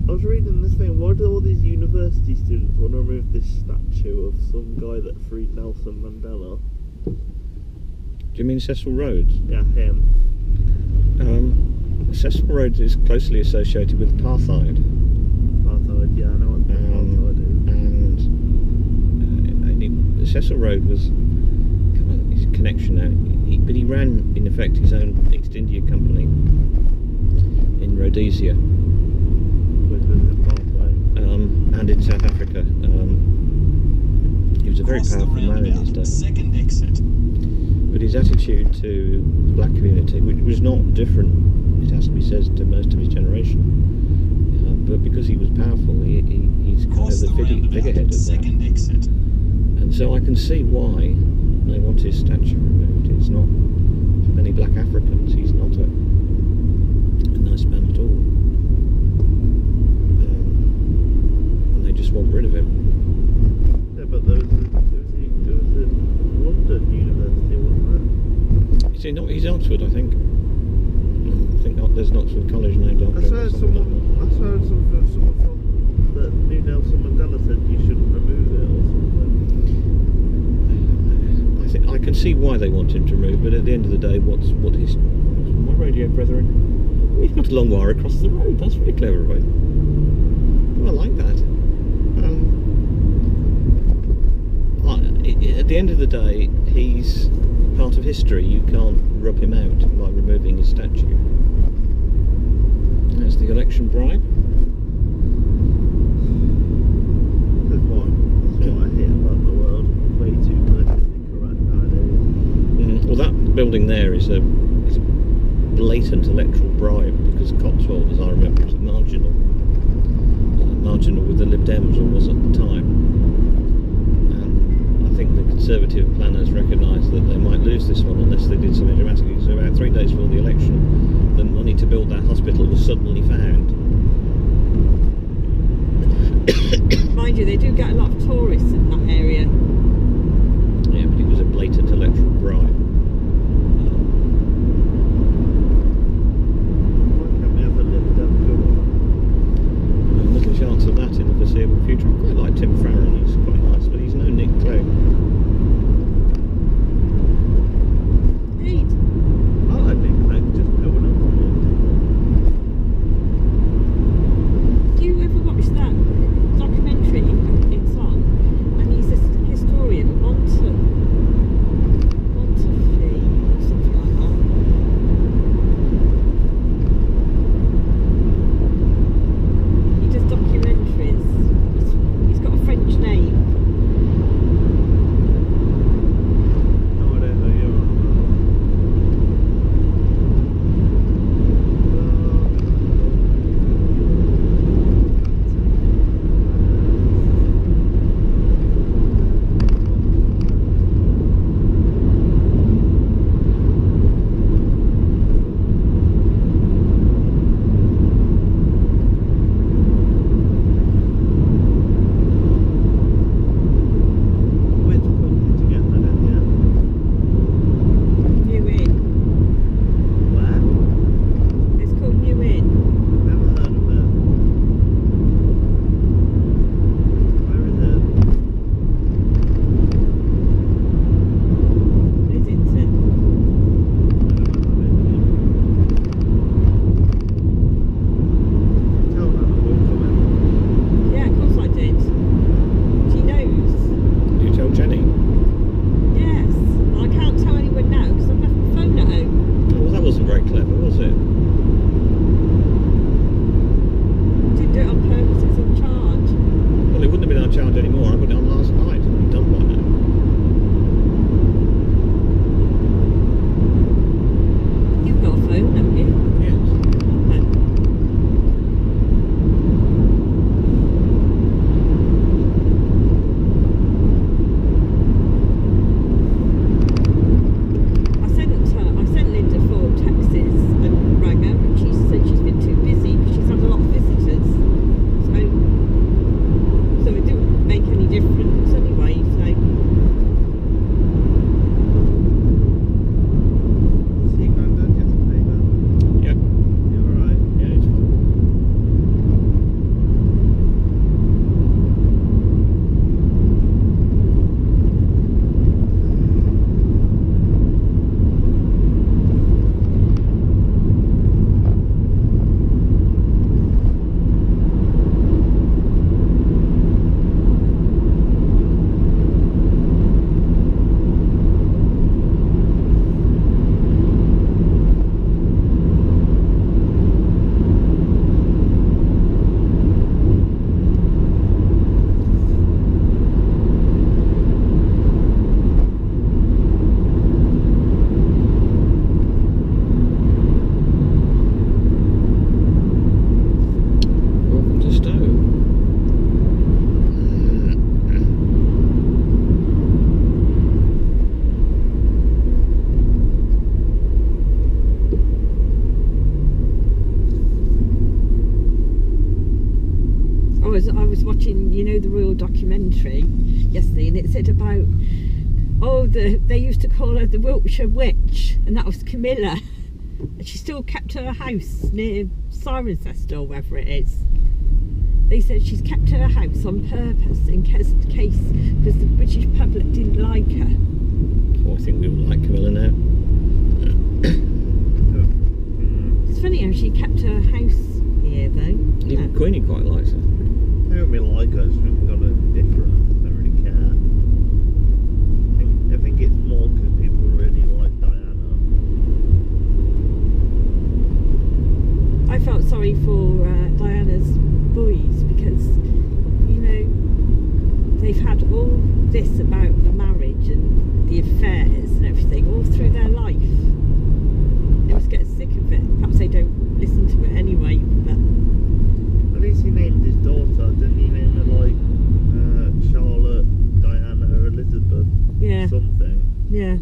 I was reading this thing. Why do all these university students want to remove this statue of some guy that freed Nelson Mandela? Do you mean Cecil Rhodes? Yeah, him. Cecil Rhodes is closely associated with apartheid. Apartheid, yeah, I know what apartheid is. And Cecil Rhodes was his connection now. But he ran, in effect, his own East India Company in Rhodesia. And in South Africa. He was a very powerful man in his day. Second exit. But his attitude to the black community, which was not different, it has to be said, to most of his generation. But because he was powerful, he's kind of the figurehead of that. Second exit. And so I can see why they want his statue removed. It's not for many black Africans. He's not a nice man at all. Just want rid of him. Yeah, but there was a London University, wasn't there? He's Oxford, I think. I think there's an Oxford College named after him. I heard someone from that knew Nelson Mandela said you shouldn't remove it or something. I can see why they want him to remove, but at the end of the day, what his my radio brethren? We've got a long wire across the road. That's very clever of him. Oh, I like that. At the end of the day, he's part of history. You can't rub him out by removing his statue. There's the election bribe. That's what I hear about the world. Way too politically correct nowadays. Well, that building there is a blatant electoral bribe, because Cotswold, as I remember, was marginal with the Lib Dems, or was at the time. I think the Conservative planners recognised that they might lose this one unless they did something dramatic. So about 3 days before the election, the money to build that hospital was suddenly found. Mind you, they do get a lot of tourists in that area. Yeah, but it was a blatant electoral bribe. Why can't we have a Lib Dem government? Little chance of that in the foreseeable future. I quite like Tim Farron, he's quite nice, but he's no Nick Clegg. Right. I like Nick Clegg, just no one else did. Do you ever watch that documentary it's on? And he's a historian, Moreton watching, you know, the royal documentary yesterday, and it said about, oh, they used to call her the Wiltshire Witch, and that was Camilla. And she still kept her house near Cirencester or wherever it is. They said she's kept her house on purpose in case because the British public didn't like her. Well, I think we all like Camilla now. It's funny how she kept her house here though. Even Queenie quite likes her. I don't really like her, I just think we've got a different. I don't really care. I think it's more because people really like Diana. I felt sorry for Diana's boys because, you know, they've had all this about the marriage and the affairs and everything all through their life. They must get sick of it. Perhaps they don't listen to it anyway, but... At least he named his daughter, didn't he name her like Charlotte, Diana, Elizabeth, yeah. something? Yeah.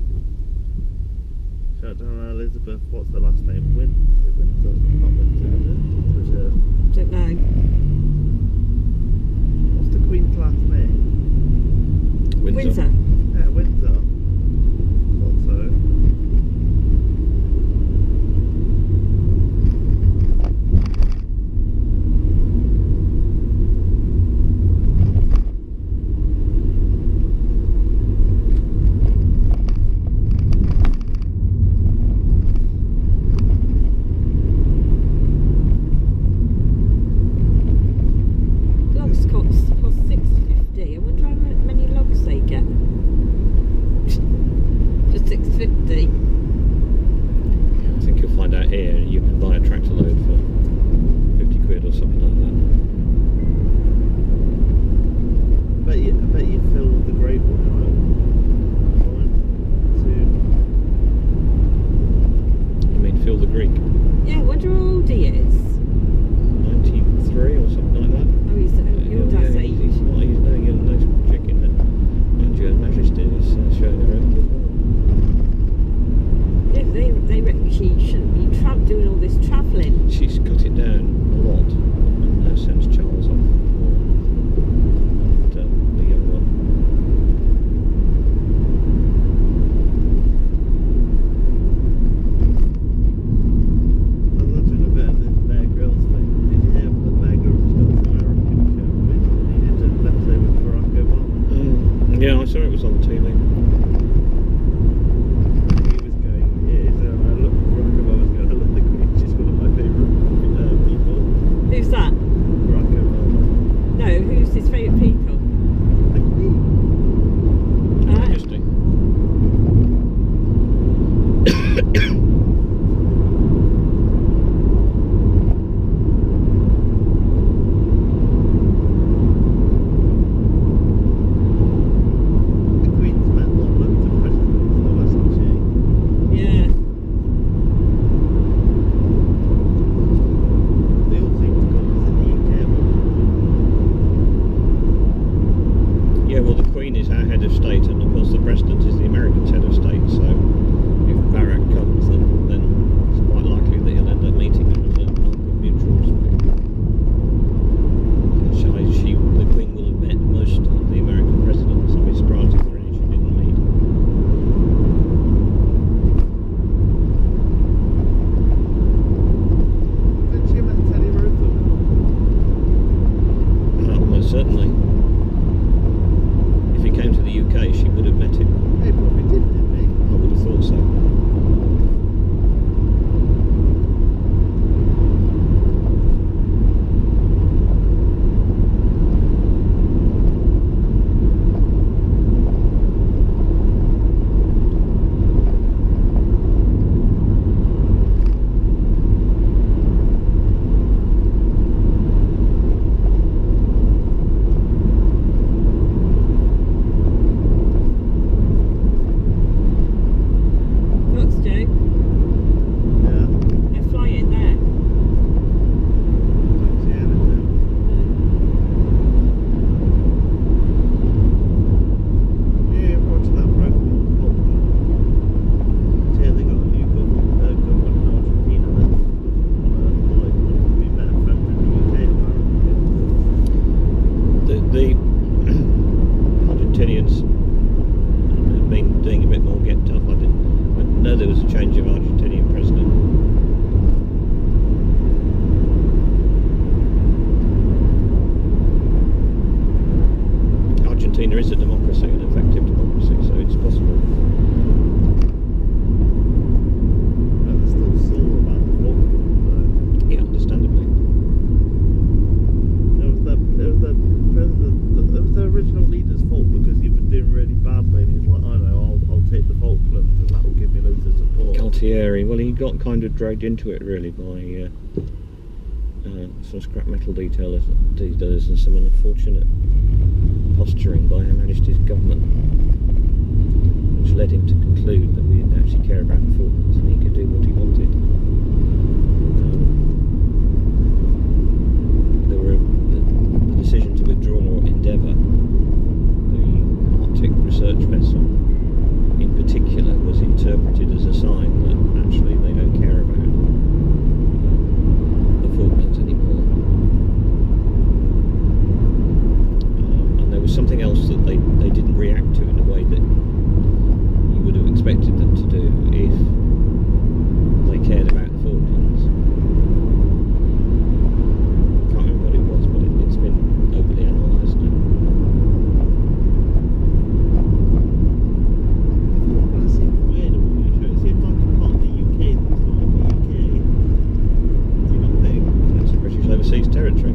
Diana, Elizabeth, what's the last name? Windsor? Not Windsor, is it? Don't know. What's the Queen's last name? Windsor. Yeah, Windsor. Thought so. Logs cost £6.50. I wonder how many logs they get. For £6.50. Yeah, I think you'll find out here you can buy a tractor load for 50 quid or something like that. I bet you fill the Great One I mean, Phil the Greek. Yeah, I wonder how old he is. 93 or something like that. Oh, he's your dad's age. He's doing a nice chicken that Mind you, Her Majesty is showing around as well. Yeah, they reckon she shouldn't be doing all this travelling. She's cut it down a lot and now sends Charles off more. And the young one. I was watching a bit of this Bear Grylls thing. Did you hear the Bear Grylls got an American show with? He did an episode with Barack Obama. Yeah, I saw it was on TV. He was going, I look, Barack Obama's going, I love the Queen, she's one of my favourite people. Who's that? Barack Obama. No, who's his favourite people? The Queen. Her Ah. Majesty. The Queen's there is a democracy, an effective democracy, so it's possible. And they're still sore about the Falklands. Yeah, understandably. It was the original leader's fault because he was doing really badly, and he's like, I know, I'll take the Falklands, and that will give me loads of support. Galtieri, well, he got kind of dragged into it really by some scrap metal dealers and some unfortunate posturing by Her Majesty's government, which led him to conclude that we didn't actually care about the Falklands and he could do what he wanted. The decision to withdraw Endeavour, the Arctic research vessel in particular, was interpreted as a sign that actually they don't care about the Falklands anymore. And there was something else that they didn't react to in a way that you would have expected them to do if they cared about the Falklands. Can't remember what it was, but it's been overly analysed now. Well, it seemed weird, it seemed like a part of the UK that was not in the UK. Do you not think? That's a British overseas territory.